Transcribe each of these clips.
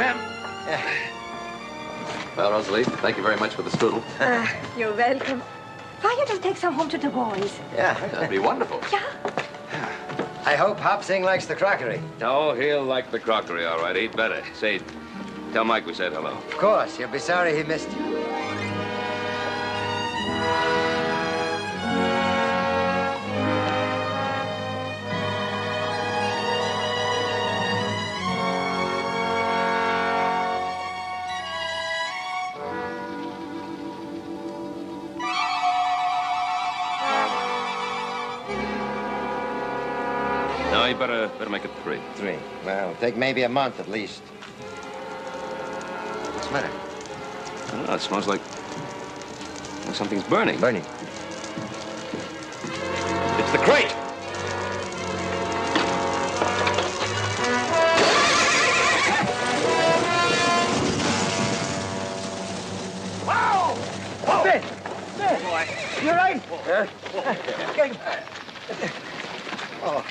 Sam. Well, Rosalie, thank you very much for the strudel. You're welcome. Why don't you take some home to the boys? Yeah. That'd be wonderful. Yeah. I hope Hop Sing likes the crockery. Oh, he'll like the crockery, all right. He'd better. Say, tell Mike we said hello. Of course. He'll be sorry he missed you. No, you better make it 3. 3. Well, take maybe a month at least. What's the matter? I don't know, it smells like something's burning. Burning. It's the crate. Wow! Whoa! Ben! Boy, you right? Oh.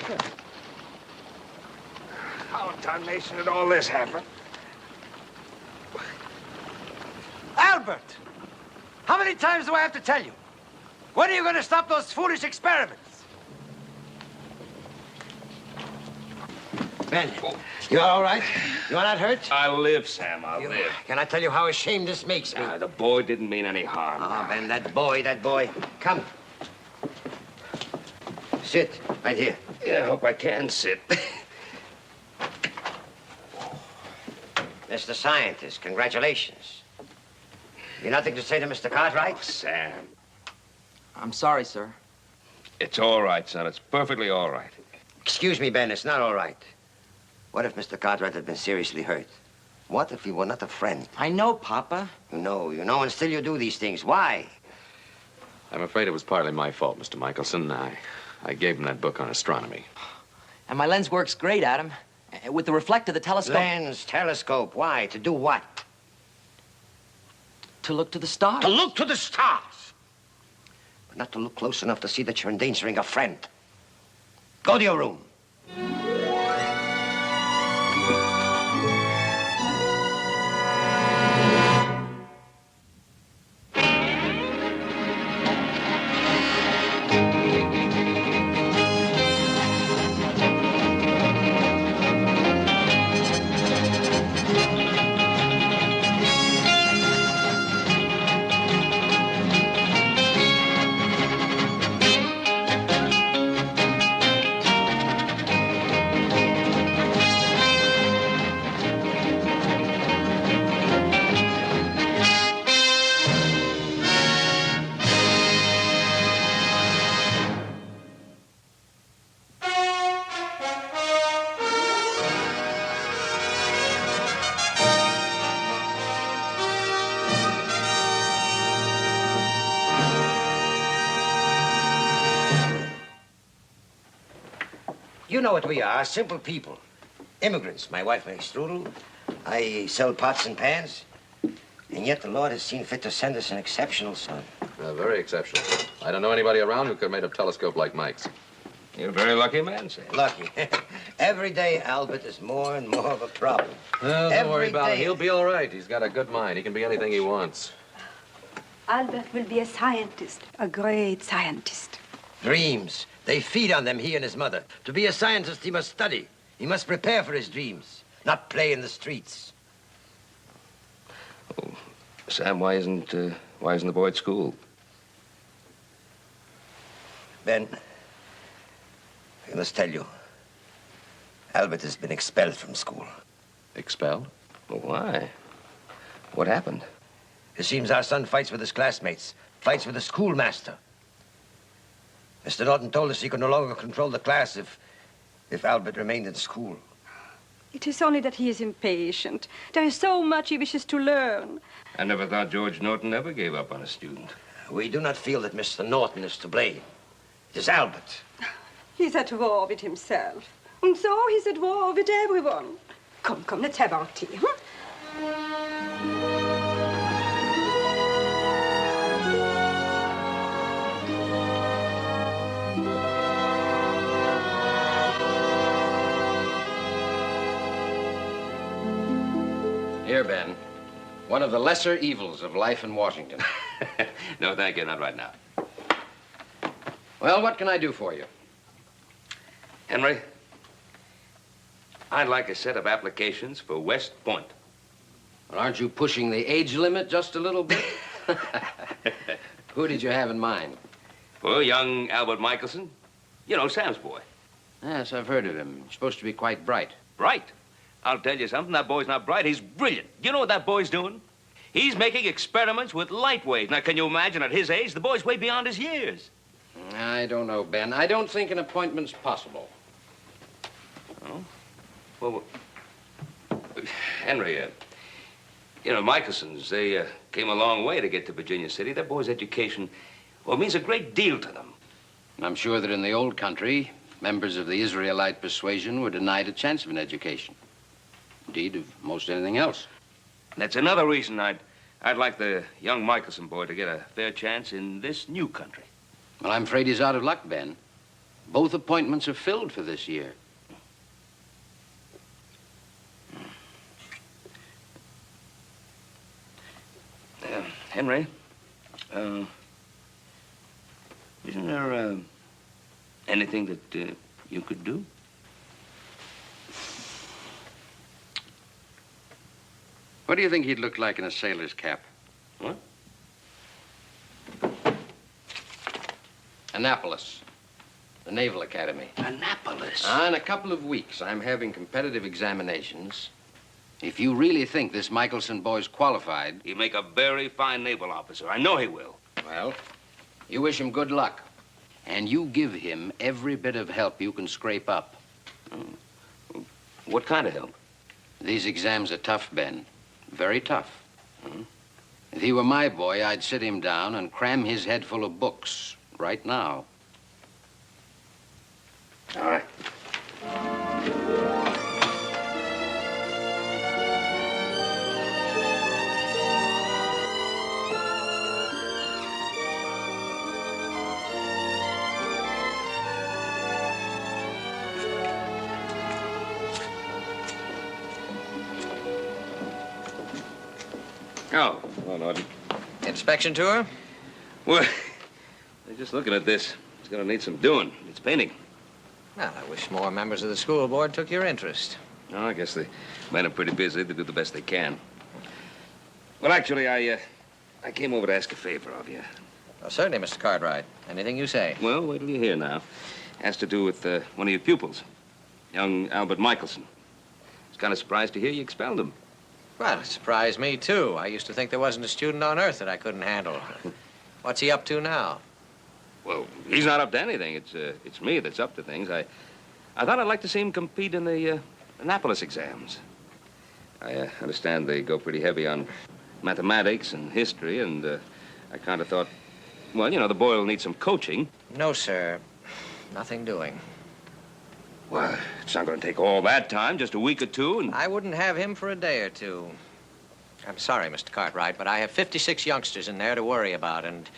How tarnation did all this happen? Albert! How many times do I have to tell you? When are you going to stop those foolish experiments? Ben, you all right? You are not hurt? I'll live, Sam, I'll live. Can I tell you how ashamed this makes me? The boy didn't mean any harm. Oh, Ben, that boy. Come. Sit right here. Yeah, I hope I can sit. Mr. Scientist, congratulations. You nothing to say to Mr. Cartwright? Oh, Sam. I'm sorry, sir. It's all right, son. It's perfectly all right. Excuse me, Ben, it's not all right. What if Mr. Cartwright had been seriously hurt? What if he were not a friend? I know, Papa. You know, and still you do these things. Why? I'm afraid it was partly my fault, Mr. Michelson. I gave him that book on astronomy. And my lens works great, Adam. With the reflector, the telescope... Lens, telescope, why? To do what? To look to the stars. To look to the stars! But not to look close enough to see that you're endangering a friend. Go to your room. You know what we are, simple people. Immigrants. My wife makes strudel. I sell pots and pans. And yet the Lord has seen fit to send us an exceptional son. Very exceptional. I don't know anybody around who could have made a telescope like Mike's. You're a very lucky man, Sam. Lucky. Every day, Albert is more and more of a problem. Well, don't worry Every about it. day- He'll be all right. He's got a good mind. He can be anything he wants. Albert will be a scientist, a great scientist. Dreams. They feed on them, he and his mother. To be a scientist, he must study. He must prepare for his dreams, not play in the streets. Oh, Sam, why isn't the boy at school? Ben, I must tell you, Albert has been expelled from school. Expelled? Well, why? What happened? It seems our son fights with his classmates, fights with the schoolmaster. Mr. Norton told us he could no longer control the class if Albert remained in school. It is only that he is impatient. There is so much he wishes to learn. I never thought George Norton ever gave up on a student. We do not feel that Mr. Norton is to blame. It is Albert. He's at war with himself. And so he's at war with everyone. Come, let's have our tea, huh? Here, Ben. One of the lesser evils of life in Washington. No, thank you, not right now. Well, what can I do for you? Henry, I'd like a set of applications for West Point. Well, aren't you pushing the age limit just a little bit? Who did you have in mind? For young Albert Michelson. You know, Sam's boy. Yes, I've heard of him. He's supposed to be quite bright. Bright? I'll tell you something, that boy's not bright, he's brilliant. You know what that boy's doing? He's making experiments with light waves. Now, can you imagine at his age, the boy's way beyond his years. I don't know, Ben. I don't think an appointment's possible. Oh? Well, Henry, you know, Michelsons, they came a long way to get to Virginia City. That boy's education, well, means a great deal to them. And I'm sure that in the old country, members of the Israelite persuasion were denied a chance of an education. Indeed, of most anything else. That's another reason I'd like the young Michelson boy to get a fair chance in this new country. Well, I'm afraid he's out of luck, Ben. Both appointments are filled for this year. Henry, isn't there anything that you could do? What do you think he'd look like in a sailor's cap? What? Annapolis, the Naval Academy. Annapolis? In a couple of weeks, I'm having competitive examinations. If you really think this Michelson boy's qualified... He'll make a very fine naval officer. I know he will. Well, you wish him good luck. And you give him every bit of help you can scrape up. Oh. What kind of help? These exams are tough, Ben. Very tough. If he were my boy, I'd sit him down and cram his head full of books right now. All right. Oh, hello, Norton. Inspection tour? Well, just looking at this, it's gonna need some doing. It's painting. Well, I wish more members of the school board took your interest. No, I guess the men are pretty busy. They do the best they can. Well, actually, I came over to ask a favor of you. Oh, certainly, Mr. Cartwright. Anything you say. Well, wait till you hear now. Has to do with one of your pupils, young Albert Michelson. I was kind of surprised to hear you expelled him. Well, it surprised me, too. I used to think there wasn't a student on earth that I couldn't handle. What's he up to now? Well, he's not up to anything. It's me that's up to things. I thought I'd like to see him compete in the Annapolis exams. I understand they go pretty heavy on mathematics and history, and I kind of thought, well, you know, the boy will need some coaching. No, sir. Nothing doing. Well, it's not going to take all that time, just a week or two, and... I wouldn't have him for a day or two. I'm sorry, Mr. Cartwright, but I have 56 youngsters in there to worry about, and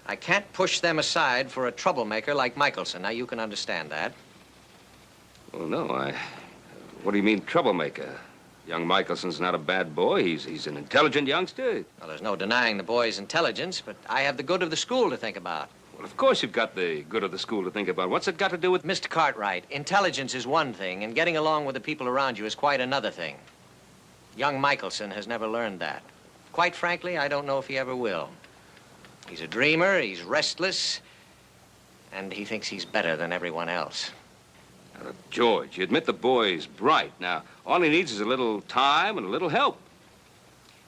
I can't push them aside for a troublemaker like Michelson. Now, you can understand that. Well, no, what do you mean, troublemaker? Young Michelson's not a bad boy. He's an intelligent youngster. Well, there's no denying the boy's intelligence, but I have the good of the school to think about. Well, of course you've got the good of the school to think about. What's it got to do with... Mr. Cartwright, intelligence is one thing, and getting along with the people around you is quite another thing. Young Michelson has never learned that. Quite frankly, I don't know if he ever will. He's a dreamer, he's restless, and he thinks he's better than everyone else. Now, George, you admit the boy's bright. Now, all he needs is a little time and a little help.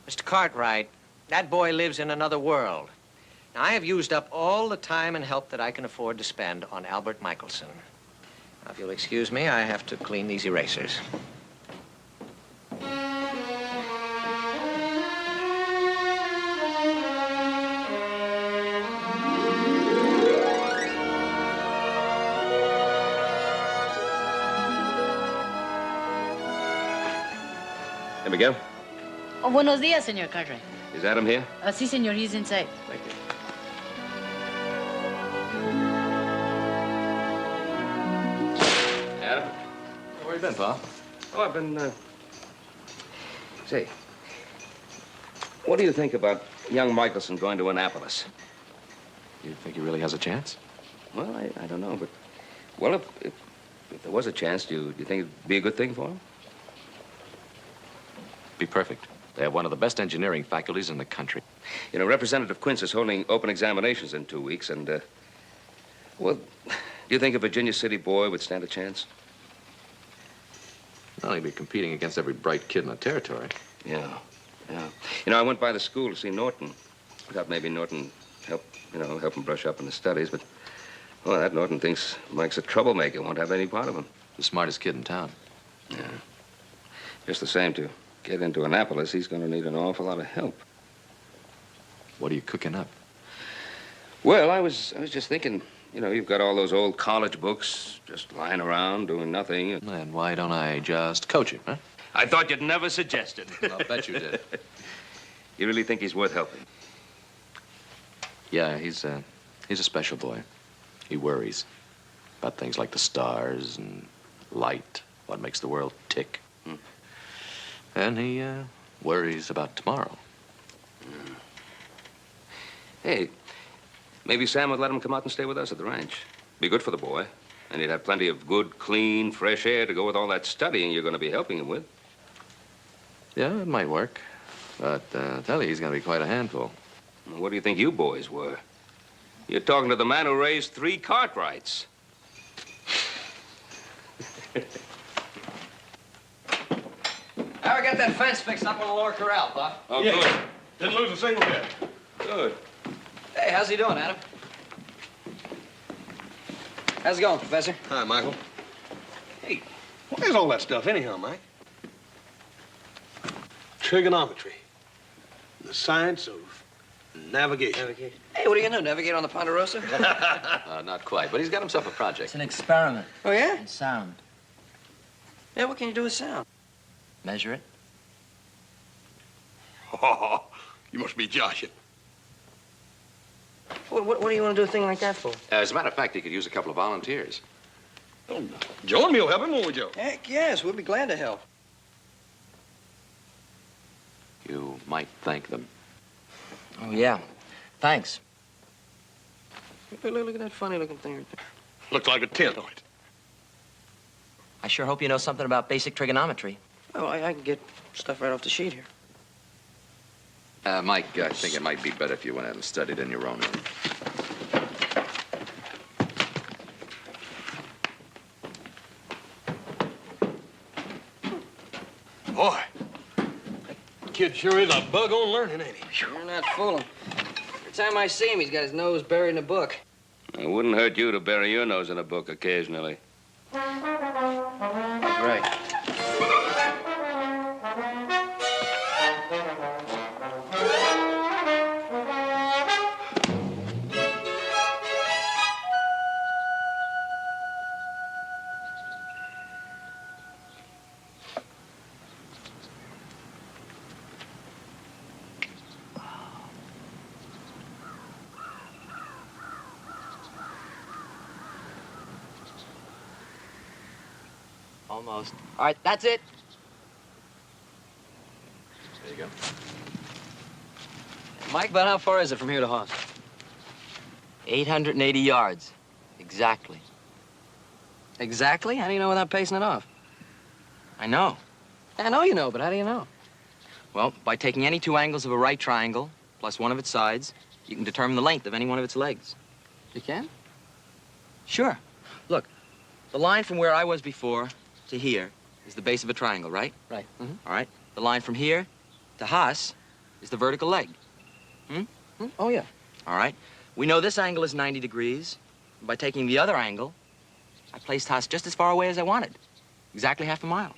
Mr. Cartwright, that boy lives in another world. Now, I have used up all the time and help that I can afford to spend on Albert Michelson. Now, if you'll excuse me, I have to clean these erasers. There we go. Oh, buenos días, Senor Cartwright. Is Adam here? Sí, senor, he's inside. Thank you. Adam? Where you been, Pa? Oh, I've been, Say, What do you think about young Michelson going to Annapolis? You think he really has a chance? Well, I don't know, but... Well, if there was a chance, do you think it'd be a good thing for him? Be perfect. They have one of the best engineering faculties in the country. You know, Representative Quince is holding open examinations in 2 weeks, and, well, do you think a Virginia City boy would stand a chance? Not only be competing against every bright kid in the territory. Yeah. You know, I went by the school to see Norton. I thought maybe Norton help him brush up in the studies, but, well, that Norton thinks Mike's a troublemaker, won't have any part of him. The smartest kid in town. Yeah. Just the same, to get into Annapolis, he's going to need an awful lot of help. What are you cooking up? Well, I was just thinking, you know, you've got all those old college books just lying around doing nothing. And why don't I just coach him, huh? I thought you'd never suggest it. Well, I'll bet you did. You really think he's worth helping? Yeah, he's a special boy. He worries about things like the stars and light, what makes the world tick. And he worries about tomorrow. Hey, maybe Sam would let him come out and stay with us at the ranch. Be good for the boy. And he'd have plenty of good, clean, fresh air to go with all that studying you're going to be helping him with. Yeah, it might work. But I tell you, he's going to be quite a handful. What do you think you boys were? You're talking to the man who raised 3 Cartwrights. How we get that fence fixed up on the lower corral, Buff? Oh, Yeah. good. Didn't lose a single bit. Good. Hey, how's he doing, Adam? How's it going, Professor? Hi, Michael. Hey, what is all that stuff anyhow, Mike? Trigonometry. The science of navigation. Hey, what are you gonna do, navigate on the Ponderosa? Not quite, but he's got himself a It's project. an experiment Oh, yeah? in sound. Yeah, what can you do with sound? Measure it. Oh, you must be joshing. What do you want to do a thing like that for? As a matter of fact, he could use a couple of volunteers. Oh, Joe and me will help him, won't we, Joe? Heck, yes, we'll be glad to help. You might thank them. Oh, yeah. Thanks. Look at that funny-looking thing right there. Looks like a tent on it. I sure hope you know something about basic trigonometry. Oh, I can get stuff right off the sheet here. Mike, I think it might be better if you went out and studied in your own room. Boy, that kid sure is a bug on learning, ain't he? You're not fooling. Every time I see him, he's got his nose buried in a book. It wouldn't hurt you to bury your nose in a book occasionally. Right. Almost. All right, that's it. There you go. Mike, about how far is it from here to Haas? 880 yards. Exactly. Exactly? How do you know without pacing it off? I know. I know you know, but how do you know? Well, by taking any 2 angles of a right triangle, plus one of its sides, you can determine the length of any one of its legs. You can? Sure. Look, the line from where I was before to here is the base of a triangle, right? Right. Mm-hmm. All right. The line from here to Haas is the vertical leg. Oh, yeah. All right. We know this angle is 90 degrees. By taking the other angle, I placed Haas just as far away as I wanted. Exactly half a mile.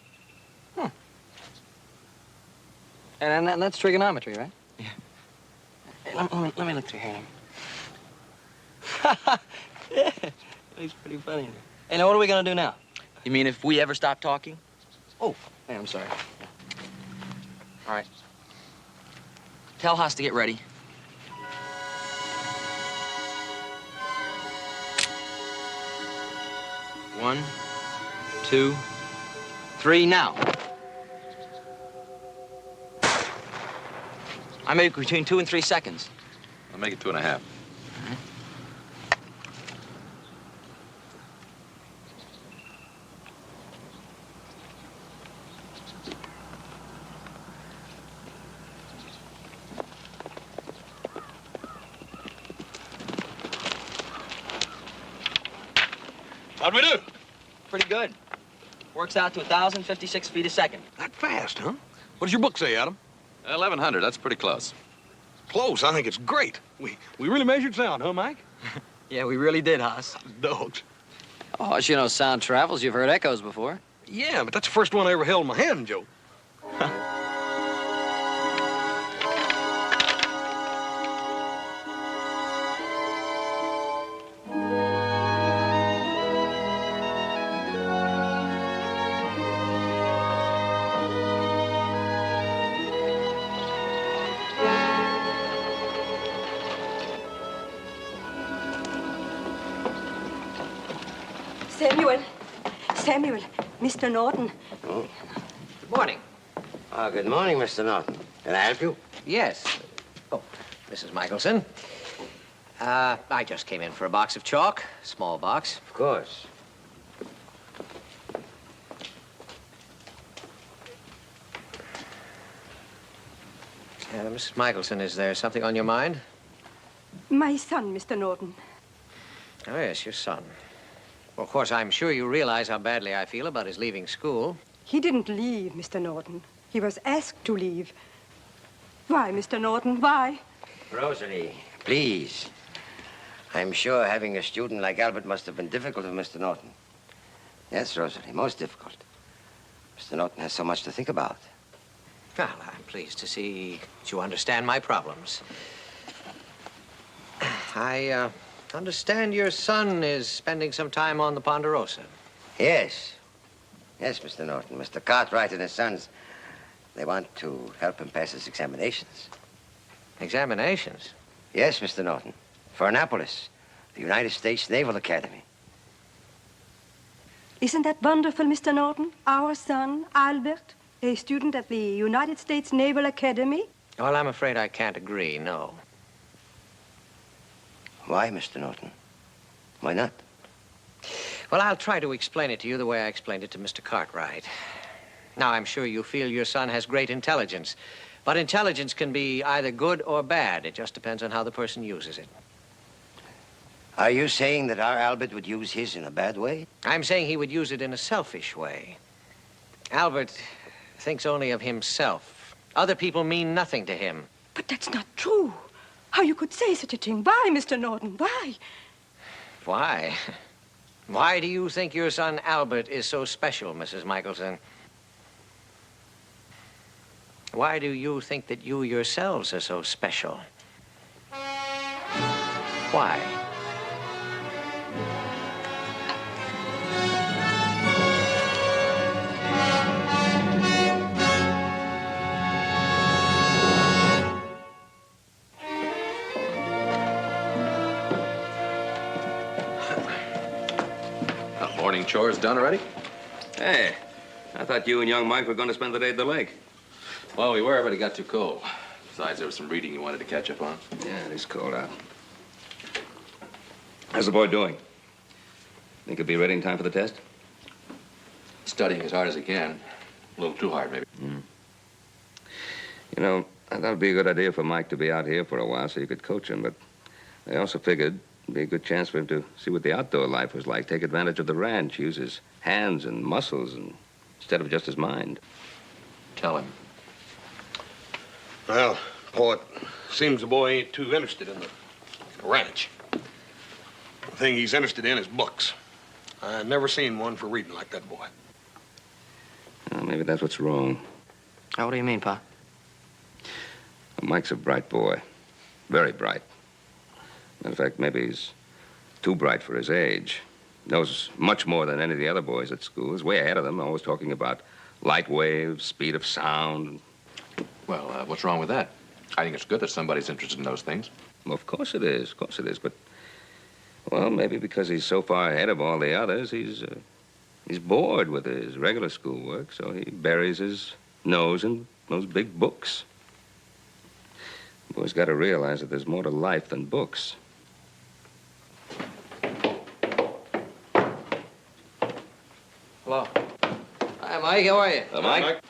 And that's trigonometry, right? Yeah. Hey, let me look through here. Yeah, he's pretty funny. Hey, now what are we gonna do now? You mean if we ever stop talking? Oh, hey, I'm sorry. All right. Tell Haas to get ready. One, 2, 3, now. I make between 2 and 3 seconds. I'll make it 2.5. How'd we do? Pretty good. Works out to 1,056 feet a second. That fast, huh? What does your book say, Adam? 1,100, that's pretty close. Close. I think it's great. We really measured sound, huh, Mike? Yeah, we really did, Haas. Dogs. Oh, as you know, sound travels. You've heard echoes before. Yeah, but that's the first one I ever held in my hand, Joe. Samuel, Mr. Norton. Oh. Good morning. Good morning, Mr. Norton. Can I help you? Yes. Oh, Mrs. Michelson. I just came in for a box of chalk. Small box. Of course. Mrs. Michelson, is there something on your mind? My son, Mr. Norton. Oh, yes, your son. Well, of course, I'm sure you realize how badly I feel about his leaving school. He didn't leave, Mr. Norton. He was asked to leave. Why, Mr. Norton, why? Rosalie, please. I'm sure having a student like Albert must have been difficult for Mr. Norton. Yes, Rosalie, most difficult. Mr. Norton has so much to think about. Well, I'm pleased to see that you understand my problems. I understand your son is spending some time on the Ponderosa. Yes. Yes, Mr. Norton. Mr. Cartwright and his sons, they want to help him pass his examinations. Examinations? Yes, Mr. Norton. For Annapolis, the United States Naval Academy. Isn't that wonderful, Mr. Norton? Our son, Albert, a student at the United States Naval Academy? Well, I'm afraid I can't agree, no. Why, Mr. Norton? Why not? Well, I'll try to explain it to you the way I explained it to Mr. Cartwright. Now, I'm sure you feel your son has great intelligence, but intelligence can be either good or bad. It just depends on how the person uses it. Are you saying that our Albert would use his in a bad way? I'm saying he would use it in a selfish way. Albert thinks only of himself. Other people mean nothing to him. But that's not true. How you could say such a thing? Why, Mr. Norton? Why? Why? Why do you think your son Albert is so special, Mrs. Michelson? Why do you think that you yourselves are so special? Why? Morning chores done already? Hey, I thought you and young Mike were going to spend the day at the lake. Well, we were, but it got too cold. Besides, there was some reading you wanted to catch up on. Yeah, it is cold out. How's the boy doing? Think he'll be ready in time for the test? Studying as hard as he can. A little too hard, maybe. You know, I thought it'd be a good idea for Mike to be out here for a while so you could coach him, but I also figured it'd be a good chance for him to see what the outdoor life was like, take advantage of the ranch, use his hands and muscles instead of just his mind. Tell him. Well, Pa, it seems the boy ain't too interested in the ranch. The thing he's interested in is books. I never seen one for reading like that boy. Well, maybe that's what's wrong. What do you mean, Pa? Mike's a bright boy. Very bright. Matter of fact, maybe he's too bright for his age. Knows much more than any of the other boys at school. He's way ahead of them, always talking about light waves, speed of sound. Well, what's wrong with that? I think it's good that somebody's interested in those things. Well, of course it is. Of course it is. But, well, maybe because he's so far ahead of all the others, he's bored with his regular schoolwork, so he buries his nose in those big books. You always got to realize that there's more to life than books. Hello. Hi, Mike. How are you? Mike?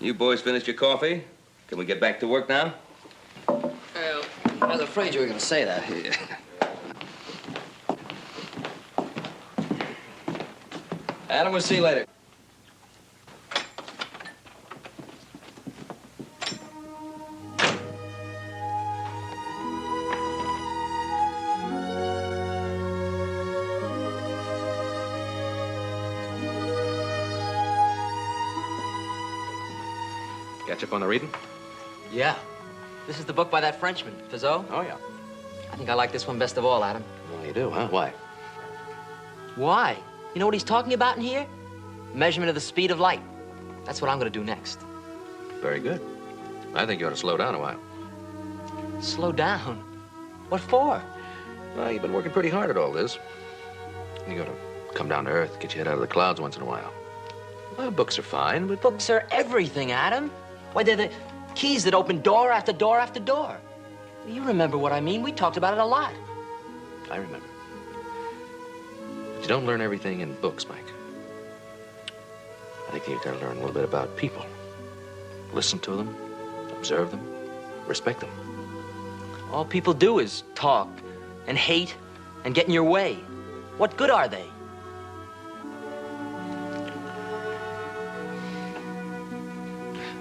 You boys finished your coffee? Can we get back to work now? Well, I was afraid you were going to say that. Adam, we'll see you later. Catch up on the reading? Yeah. This is the book by that Frenchman, Fizeau. Oh, yeah. I think I like this one best of all, Adam. Well, you do, huh? Why? Why? You know what he's talking about in here? Measurement of the speed of light. That's what I'm going to do next. Very good. I think you ought to slow down a while. Slow down? What for? Well, you've been working pretty hard at all this. You got to come down to earth, get your head out of the clouds once in a while. Well, books are fine, but... Books are everything, Adam. Why, they're the keys that open door after door after door. You remember what I mean. We talked about it a lot. I remember. But you don't learn everything in books, Mike. I think you've got to learn a little bit about people. Listen to them, observe them, respect them. All people do is talk and hate and get in your way. What good are they?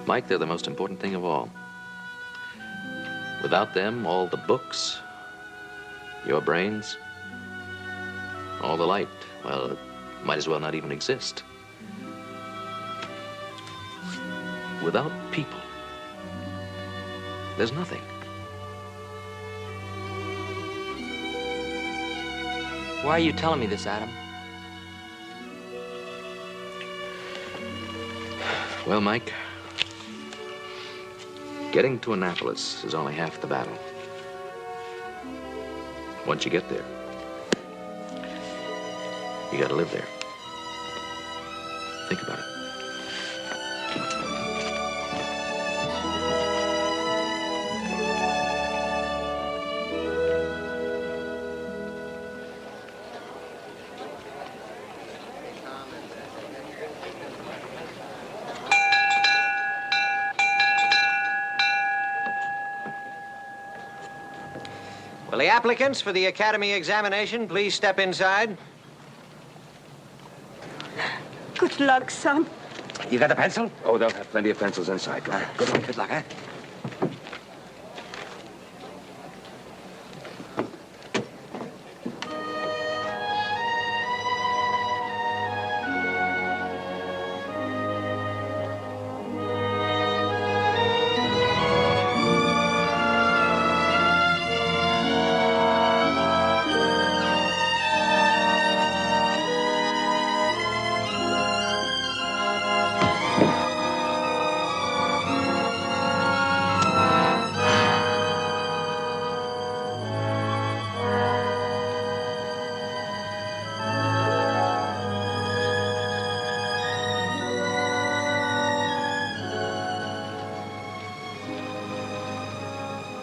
Mike, they're the most important thing of all. Without them, all the books, your brains, all the light, well, it might as well not even exist. Without people, there's nothing. Why are you telling me this, Adam? Well, Mike, getting to Annapolis is only half the battle. Once you get there, you gotta live there. Think about it. Will the applicants for the Academy examination please step inside? Good luck, son. You got a pencil? Oh, they'll have plenty of pencils inside. Go on. Good luck, huh?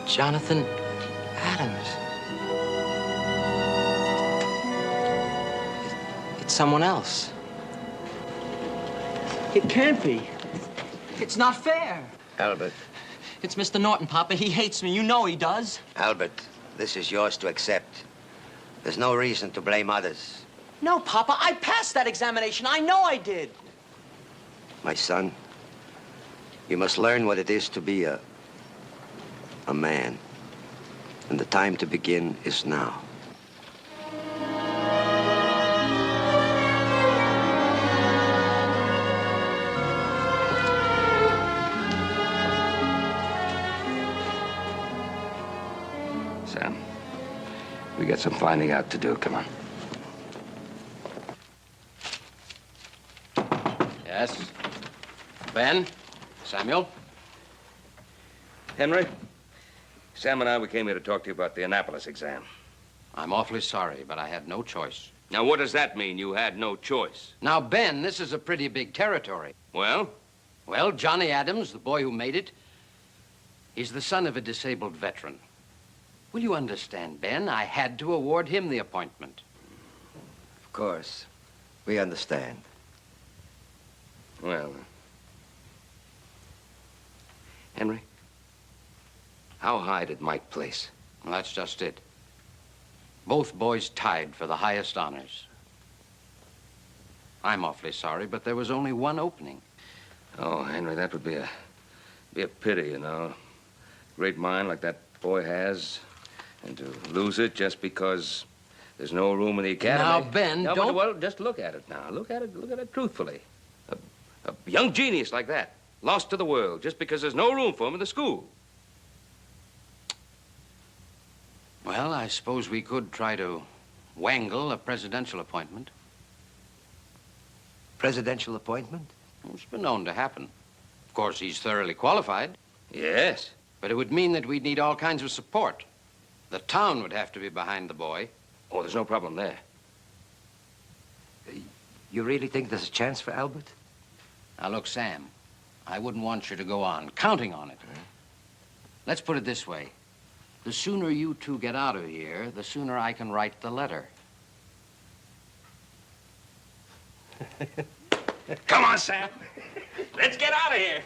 Jonathan Adams. It's someone else. It can't be. It's not fair. Albert. It's Mr. Norton, Papa. He hates me. You know he does. Albert, this is yours to accept. There's no reason to blame others. No, Papa. I passed that examination. I know I did. My son, you must learn what it is to be a man. And the time to begin is now. Sam, we got some finding out to do. Come on. Yes? Ben? Samuel? Henry, Sam and I, we came here to talk to you about the Annapolis exam. I'm awfully sorry, but I had no choice. Now, what does that mean? You had no choice. Now, Ben, this is a pretty big territory. Well? Well, Johnny Adams, the boy who made it, he's the son of a disabled veteran. Will you understand, Ben? I had to award him the appointment. Of course. We understand. Well, Henry, how high did Mike place? Well, that's just it. Both boys tied for the highest honors. I'm awfully sorry, but there was only one opening. Oh, Henry, that would be a pity, you know. Great mind like that boy has, and to lose it just because there's no room in the academy. Now, Ben, No, don't... Well, just look at it now. Look at it truthfully. A young genius like that, lost to the world just because there's no room for him in the school. Well, I suppose we could try to wangle a presidential appointment. Presidential appointment? It's been known to happen. Of course, he's thoroughly qualified. Yes. But it would mean that we'd need all kinds of support. The town would have to be behind the boy. Oh, there's no problem there. You really think there's a chance for Albert? Now, look, Sam, I wouldn't want you to go on counting on it. Let's put it this way. The sooner you two get out of here, the sooner I can write the letter. Come on, Sam. Let's get out of here.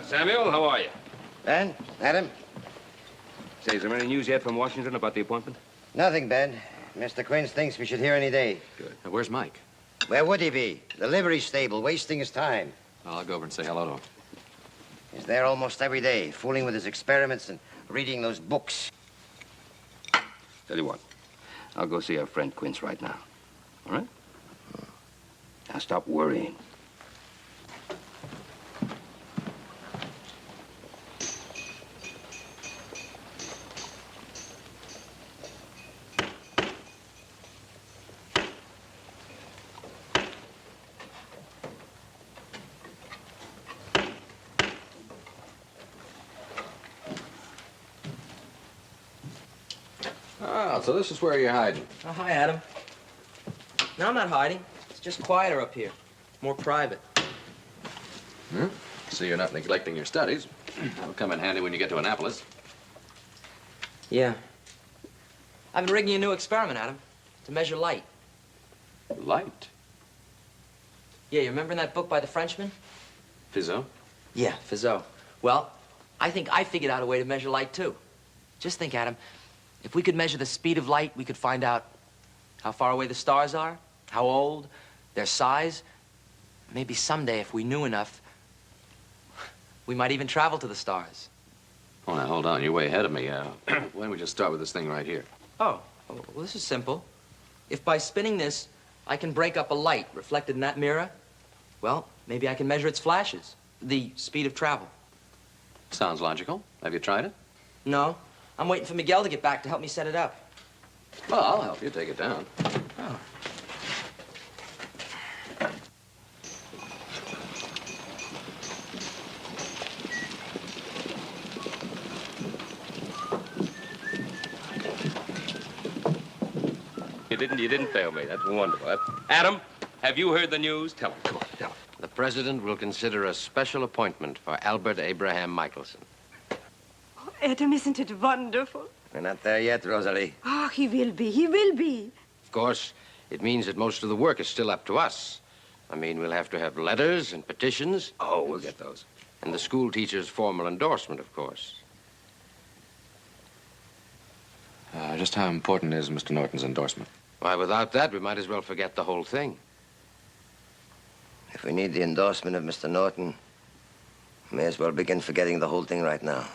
Samuel, how are you? Ben? Adam? Say, is there any news yet from Washington about the appointment? Nothing, Ben. Mr. Quince thinks we should hear any day. Good. Now, where's Mike? Where would he be? The livery stable, wasting his time. Well, I'll go over and say hello to him. He's there almost every day, fooling with his experiments and reading those books. Tell you what, I'll go see our friend Quince right now. All right? Now stop worrying. Oh, so this is where you're hiding. Oh, hi, Adam. No, I'm not hiding. It's just quieter up here. More private. Hmm? So you're not neglecting your studies. That'll come in handy when you get to Annapolis. Yeah. I've been rigging a new experiment, Adam, to measure light. Light? Yeah, you remember in that book by the Frenchman? Fizeau? Yeah, Fizeau. Well, I think I figured out a way to measure light, too. Just think, Adam, if we could measure the speed of light, we could find out how far away the stars are, how old, their size. Maybe someday, if we knew enough, we might even travel to the stars. Oh, now, hold on. You're way ahead of me. Why don't we just start with this thing right here? Oh, well, this is simple. If by spinning this, I can break up a light reflected in that mirror, well, maybe I can measure its flashes, the speed of travel. Sounds logical. Have you tried it? No. I'm waiting for Miguel to get back to help me set it up. Well, I'll help you take it down. Oh. You didn't fail me. That's wonderful. Adam, have you heard the news? Tell him. Come on, tell him. The president will consider a special appointment for Albert Abraham Michelson. Oh, Adam, isn't it wonderful? We're not there yet, Rosalie. Oh, he will be. He will be. Of course, it means that most of the work is still up to us. I mean, we'll have to have letters and petitions. Oh, we'll get those. And the school teacher's formal endorsement, of course. Just how important is Mr. Norton's endorsement? Why, without that, we might as well forget the whole thing. If we need the endorsement of Mr. Norton, we may as well begin forgetting the whole thing right now.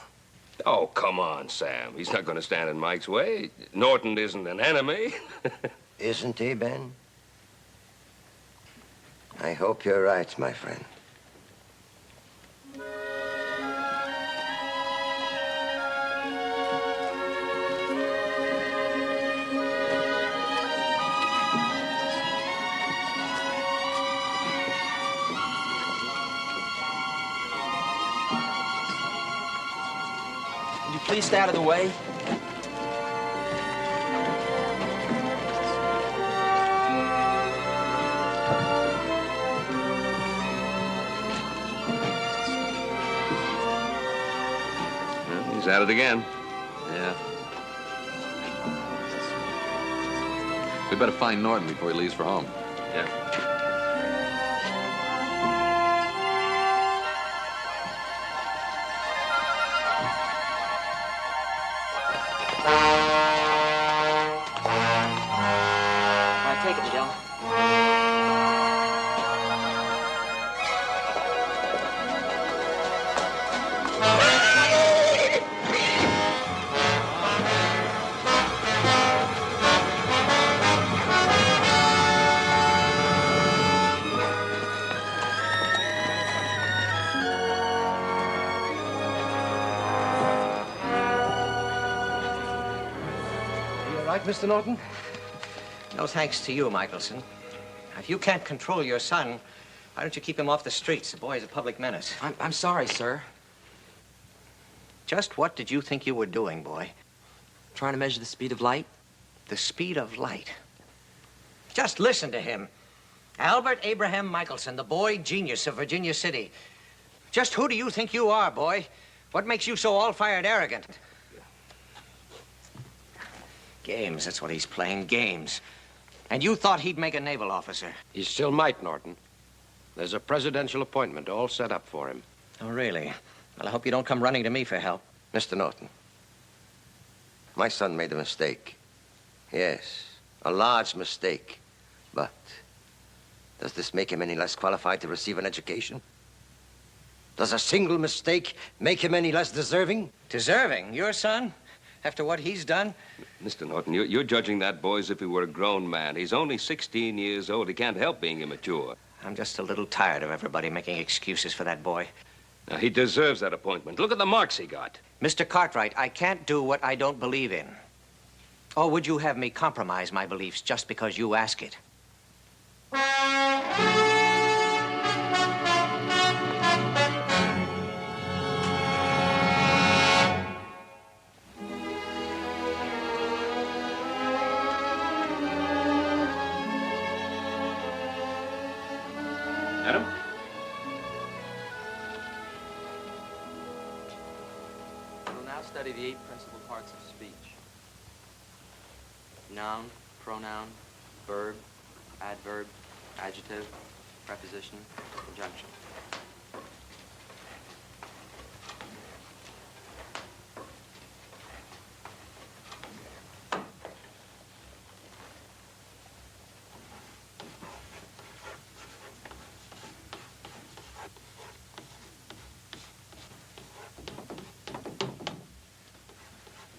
Oh, come on, Sam. He's not going to stand in Mike's way. Norton isn't an enemy. Isn't he, Ben? I hope you're right, my friend. Would you please stay out of the way? Well, he's at it again. Yeah. We better find Norton before he leaves for home. Yeah. All right, take it, Miguel. You all right, Mr. Norton? No thanks to you, Michelson. If you can't control your son, why don't you keep him off the streets? The boy is a public menace. I'm sorry, sir. Just what did you think you were doing, boy? Trying to measure the speed of light? The speed of light. Just listen to him. Albert Abraham Michelson, the boy genius of Virginia City. Just who do you think you are, boy? What makes you so all-fired arrogant? Games, that's what he's playing, games. And you thought he'd make a naval officer. He still might, Norton. There's a presidential appointment all set up for him. Oh, really? Well, I hope you don't come running to me for help. Mr. Norton, my son made a mistake. Yes, a large mistake. But does this make him any less qualified to receive an education? Does a single mistake make him any less deserving? Deserving? Your son? After what he's done? Mr. Norton, you're judging that boy as if he were a grown man. He's only 16 years old. He can't help being immature. I'm just a little tired of everybody making excuses for that boy. Now, he deserves that appointment. Look at the marks he got. Mr. Cartwright, I can't do what I don't believe in. Or would you have me compromise my beliefs just because you ask it? Adam? We'll now study the 8 principal parts of speech. Noun, pronoun, verb, adverb, adjective, preposition, conjunction.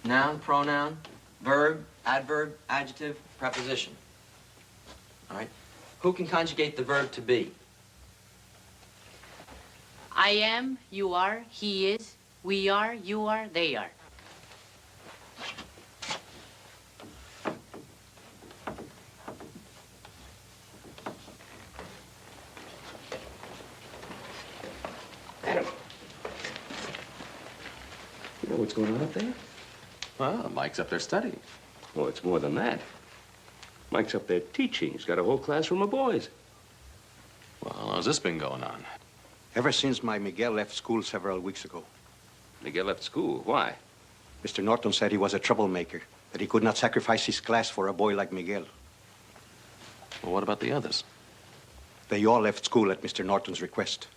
Noun, pronoun, verb, adverb, adjective, preposition. All right. Who can conjugate the verb to be? I am, you are, he is, we are, you are, they are. Adam. You know what's going on up there? Well, Mike's up there studying. Oh, it's more than that. Mike's up there teaching. He's got a whole classroom of boys. Well, how's this been going on? Ever since my Miguel left school several weeks ago. Miguel left school. Why? Mr. Norton said he was a troublemaker, that he could not sacrifice his class for a boy like Miguel. Well, what about the others? They all left school at Mr. Norton's request.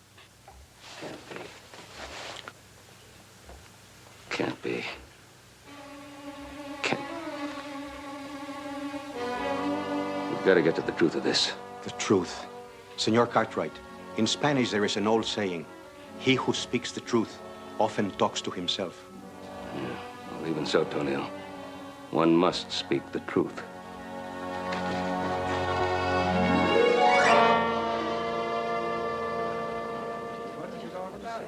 Can't be. Can't. We've got to get to the truth of this. The truth. Senor Cartwright, in Spanish there is an old saying, he who speaks the truth often talks to himself. Yeah. Well, even so, Tonio, one must speak the truth. All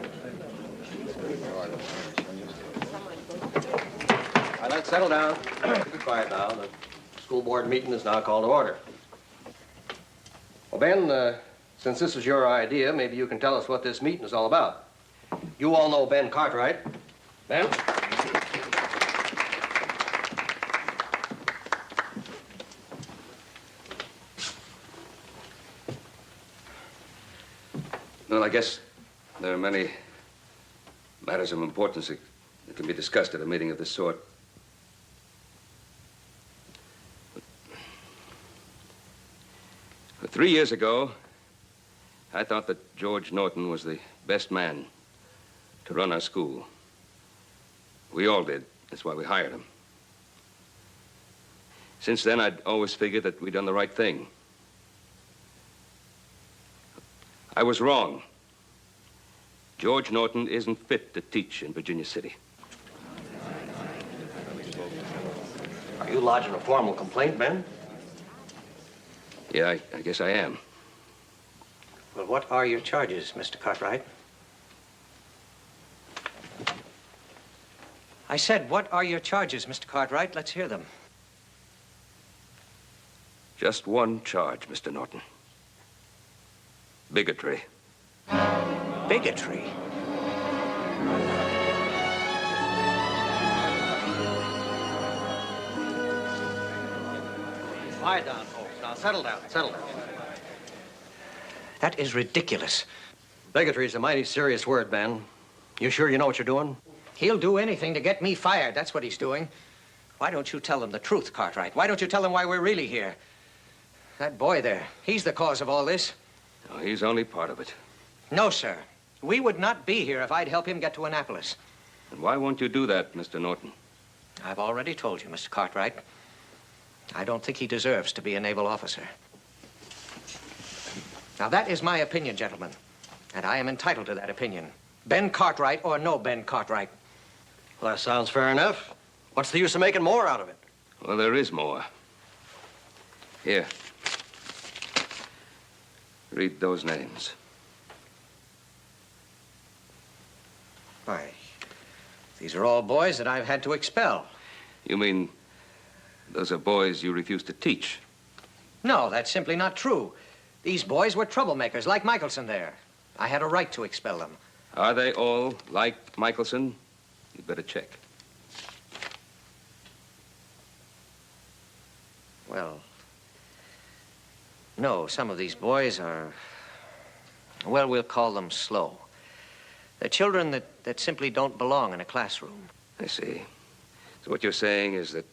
right, let's settle down. Be quiet now. The school board meeting is now called to order. Well, Ben, since this is your idea, maybe you can tell us what this meeting is all about. You all know Ben Cartwright. Ben? Well, I guess there are many matters of importance that can be discussed at a meeting of this sort. But 3 years ago, I thought that George Norton was the best man to run our school. We all did. That's why we hired him. Since then, I'd always figured that we'd done the right thing. I was wrong. George Norton isn't fit to teach in Virginia City. Are you lodging a formal complaint, Ben? Yeah, I guess I am. Well, what are your charges, Mr. Cartwright? I said, what are your charges, Mr. Cartwright? Let's hear them. Just one charge, Mr. Norton. Bigotry. Bigotry? Quiet down, folks. Now, settle down, settle down. That is ridiculous. Bigotry is a mighty serious word, Ben. You sure you know what you're doing? He'll do anything to get me fired. That's what he's doing. Why don't you tell them the truth, Cartwright? Why don't you tell them why we're really here? That boy there, he's the cause of all this. No, he's only part of it. No, sir. We would not be here if I'd help him get to Annapolis. And why won't you do that, Mr. Norton? I've already told you, Mr. Cartwright. I don't think he deserves to be a naval officer. Now, that is my opinion, gentlemen. And I am entitled to that opinion. Ben Cartwright or no Ben Cartwright. Well, that sounds fair enough. What's the use of making more out of it? Well, there is more. Here. Read those names. Why, these are all boys that I've had to expel. You mean those are boys you refuse to teach? No, that's simply not true. These boys were troublemakers, like Michelson there. I had a right to expel them. Are they all like Michelson? You'd better check. Well, no, some of these boys are, well, we'll call them slow. They're children that simply don't belong in a classroom. I see. So what you're saying is that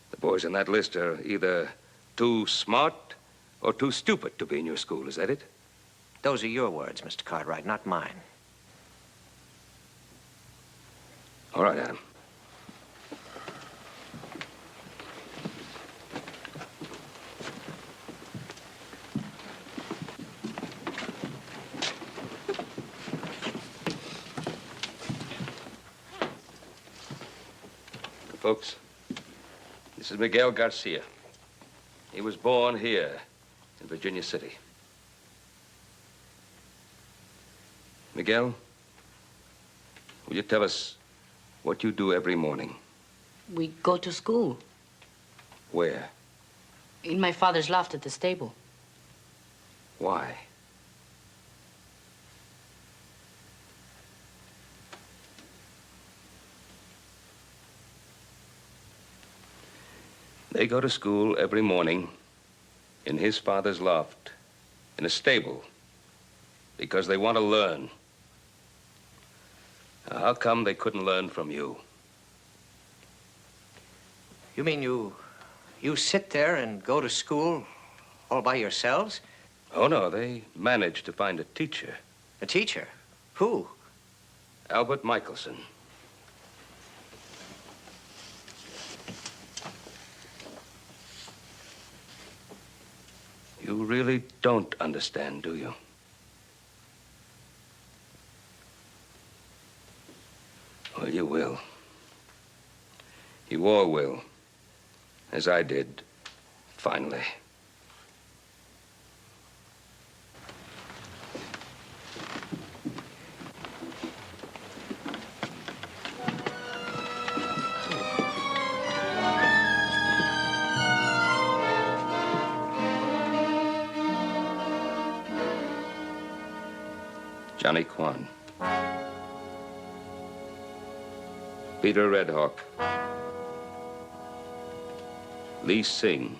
the boys on that list are either too smart or too stupid to be in your school, is that it? Those are your words, Mr. Cartwright, not mine. All right, Adam. Folks, this is Miguel Garcia. He was born here in Virginia City. Miguel, will you tell us what you do every morning? We go to school. Where? In my father's loft at the stable. Why? They go to school every morning in his father's loft, in a stable, because they want to learn. Now, how come they couldn't learn from you? You mean you sit there and go to school all by yourselves? Oh, no, they managed to find a teacher. A teacher? Who? Albert Michelson. You really don't understand, do you? Well, you will. You all will. As I did, finally. Johnny Kwan. Peter Redhawk. Lee Singh.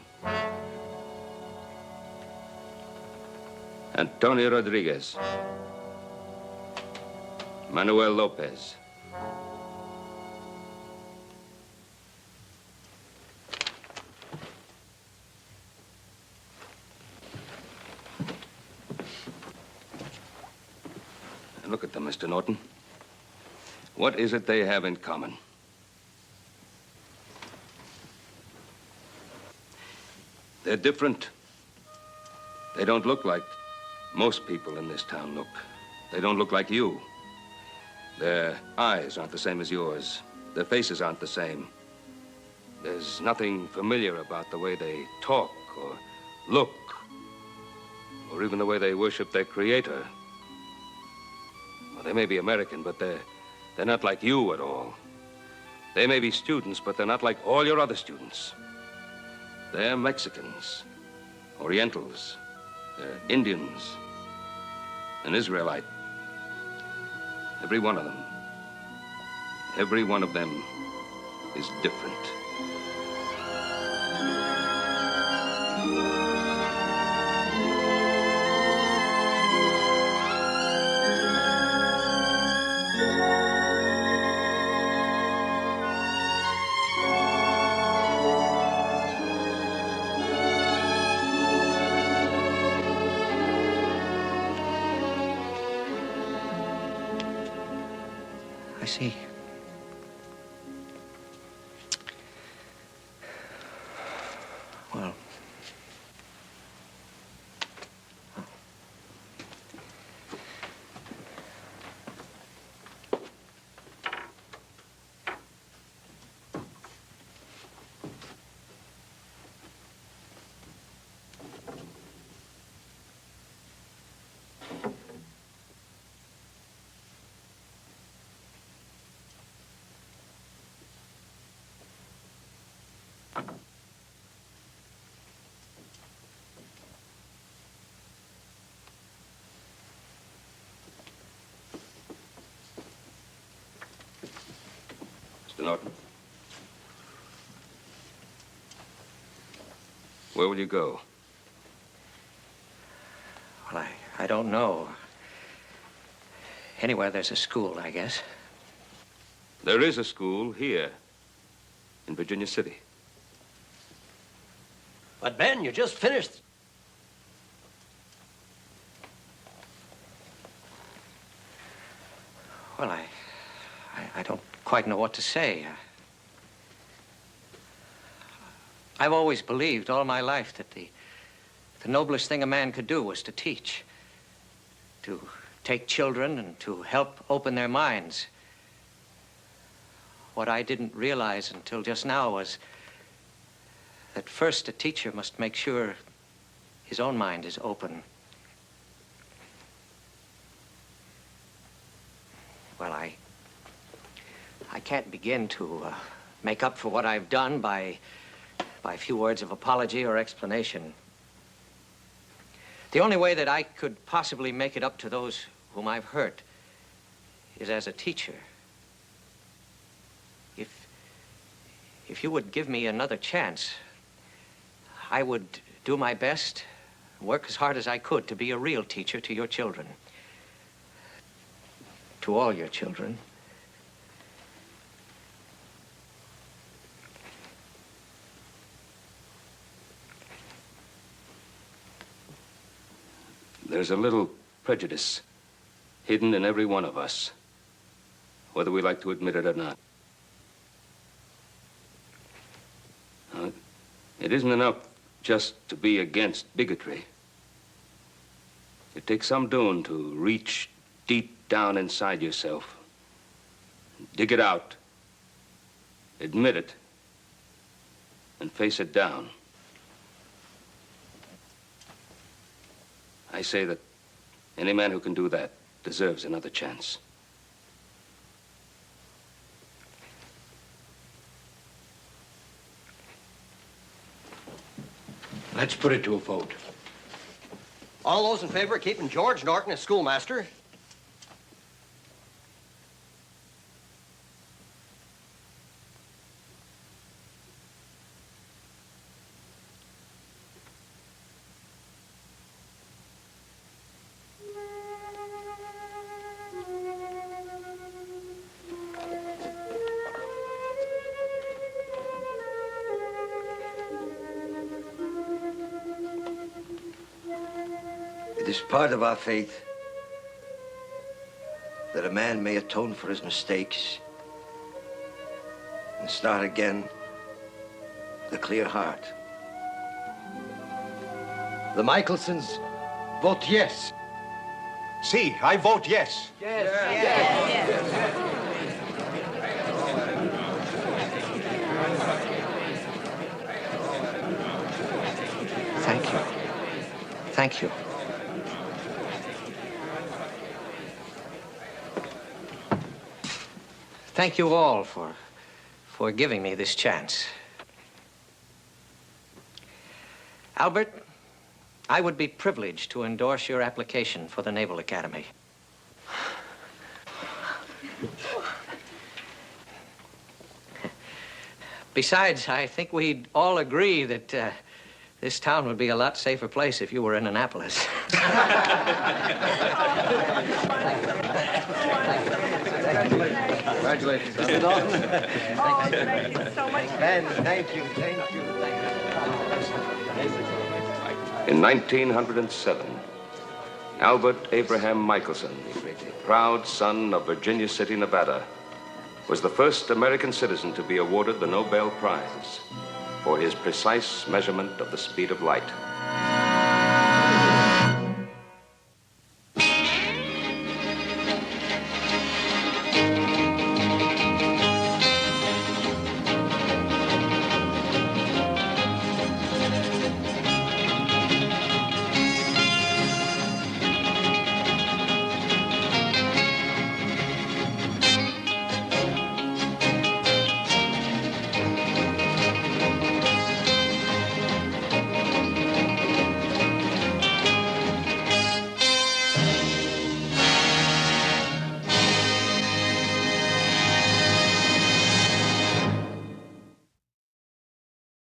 Antonio Rodriguez. Manuel Lopez. Look at them, Mr. Norton. What is it they have in common? They're different. They don't look like most people in this town look. They don't look like you. Their eyes aren't the same as yours. Their faces aren't the same. There's nothing familiar about the way they talk or look, or even the way they worship their creator. Well, they may be American, but they're not like you at all. They may be students, but they're not like all your other students. They're Mexicans, Orientals, they're Indians, an Israelite. Every one of them. Every one of them is different. I see. Well. Mr. Norton. Where will you go? Well, I don't know. Anywhere there's a school, I guess. There is a school here in Virginia City. But, Ben, you just finished. Well, I don't quite know what to say. I've always believed all my life that the noblest thing a man could do was to teach. To take children and to help open their minds. What I didn't realize until just now was that first a teacher must make sure his own mind is open. Well, I can't begin to make up for what I've done by a few words of apology or explanation. The only way that I could possibly make it up to those whom I've hurt is as a teacher. If you would give me another chance, I would do my best, work as hard as I could to be a real teacher to your children. To all your children. There's a little prejudice hidden in every one of us, whether we like to admit it or not. It isn't enough just to be against bigotry. It takes some doing to reach deep down inside yourself, dig it out, admit it, and face it down. I say that any man who can do that deserves another chance. Let's put it to a vote. All those in favor of keeping George Norton as schoolmaster? is part of our faith that a man may atone for his mistakes and start again with a clear heart. The Michelsons vote yes. See, I vote yes. Thank you. Thank you. Thank you all for giving me this chance. Albert, I would be privileged to endorse your application for the Naval Academy. Besides, I think we'd all agree that this town would be a lot safer place if you were in Annapolis. Congratulations. Oh, thank you so much. Ben, thank you, thank you. In 1907, Albert Abraham Michelson, proud son of Virginia City, Nevada, was the first American citizen to be awarded the Nobel Prize for his precise measurement of the speed of light.